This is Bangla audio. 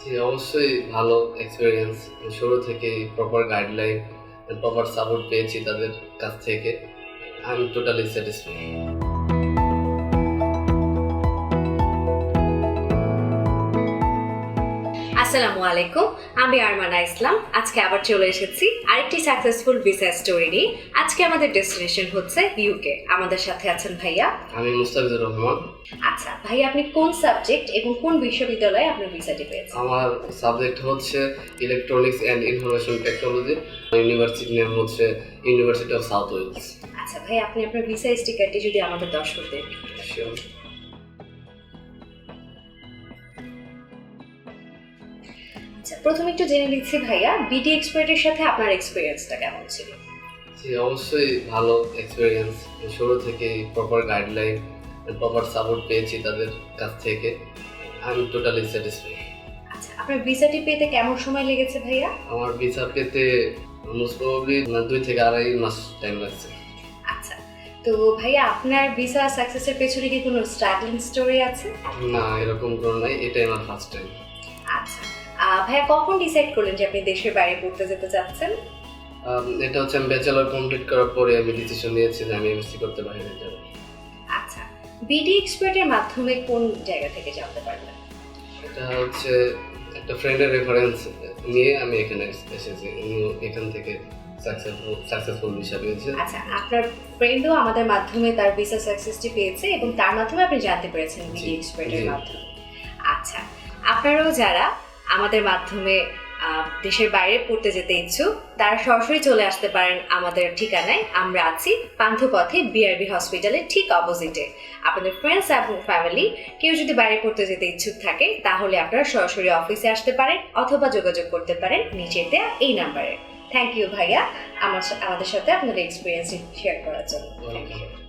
জি, অবশ্যই ভালো এক্সপেরিয়েন্স। শুরু থেকেই প্রপার গাইডলাইন, প্রপার সাপোর্ট পেয়েছি তাদের কাছ থেকে। I am totally satisfied. আসসালামু আলাইকুম, আমি আরমানা ইসলাম। আজকে আবার চলে এসেছি আরেকটি সাকসেসফুল ভিসা স্টোরি নিয়ে। আজকে আমাদের ডেস্টিনেশন হচ্ছে ইউকে। আমাদের সাথে আছেন ভাইয়া। আমি মুস্তাফিজুর রহমান। আচ্ছা ভাইয়া, আপনি কোন সাবজেক্ট এবং কোন বিশ্ববিদ্যালয়ে আপনার ভিসাটি পেয়েছেন? আমার সাবজেক্ট হচ্ছে electronics and information technology. University name হচ্ছে ইউনিভার্সিটি অফ সাউথ ওয়েলস। আচ্ছা ভাই, আপনি আপনার ভিসা স্টিকারটি যদি আমাদের দর্শকদের শিওর। আচ্ছা, প্রথমে একটু জেনে নিচ্ছি ভাইয়া, বিডি এক্সপার্টের সাথে আপনার এক্সপিরিয়েন্সটা কেমন ছিল? জি, অবশ্যই ভালো এক্সপেরিয়েন্স। শুরু থেকেই প্রপার গাইডলাইন, প্রপার সাপোর্ট পেয়েছি তাদের কাছ থেকে। I am totally satisfied. আচ্ছা, আপনার ভিসাটি পেতে কেমন সময় লেগেছে ভাইয়া? আমার ভিসা পেতে মোস্ট প্রবাবলি 2 থেকে 2.5 মাস টাইম লাগছে। আচ্ছা, তো ভাইয়া আপনার ভিসা সাকসেসের পেছনে কি কোনো স্ট্রাগলিং স্টোরি আছে? না, এরকম কোনো নাই, এটাই আমার ফার্স্ট টাইম। আচ্ছা, ভাইয়া কখন ডিসাইড করলেন যে আপনি দেশের বাইরে পড়তে যেতে চাচ্ছেন? এটা হচ্ছে আমি ব্যাচেলর কমপ্লিট করার পরে আমি ডিসিশন নিয়েছি যে আমি এমএসসি করতে বাইরে যাব। আচ্ছা, বিডি এক্সপার্টের মাধ্যমে কোন জায়গা থেকে জানতে পারলেন? এটা হচ্ছে একটা ফ্রেন্ডের রেফারেন্স নিয়ে আমি এখানে এসেছি। উনি এখান থেকে সাকসেসফুল ভিসা পেয়েছে। আচ্ছা, আপনার ফ্রেন্ডও আমাদের মাধ্যমে তার ভিসা সাকসেসটি পেয়েছে এবং তার মাধ্যমে আপনি জানতে পেরেছেন বিডি এক্সপার্টের মাধ্যমে। আচ্ছা, আপনারাও যারা আমাদের মাধ্যমে দেশের বাইরে পড়তে যেতে ইচ্ছুক, তারা সরাসরি চলে আসতে পারেন আমাদের ঠিকানায়। আমরা আছি পান্থপথে বিআরবি হসপিটালের ঠিক অপোজিটে। আপনাদের ফ্রেন্ডস এবং ফ্যামিলি কেউ যদি বাইরে পড়তে যেতে ইচ্ছুক থাকে, তাহলে আপনারা সরাসরি অফিসে আসতে পারেন অথবা যোগাযোগ করতে পারেন নিচে দেয়া এই নাম্বারে। থ্যাংক ইউ ভাইয়া আমাদের সাথে আপনাদের এক্সপিরিয়েন্স শেয়ার করার জন্য। Thank you.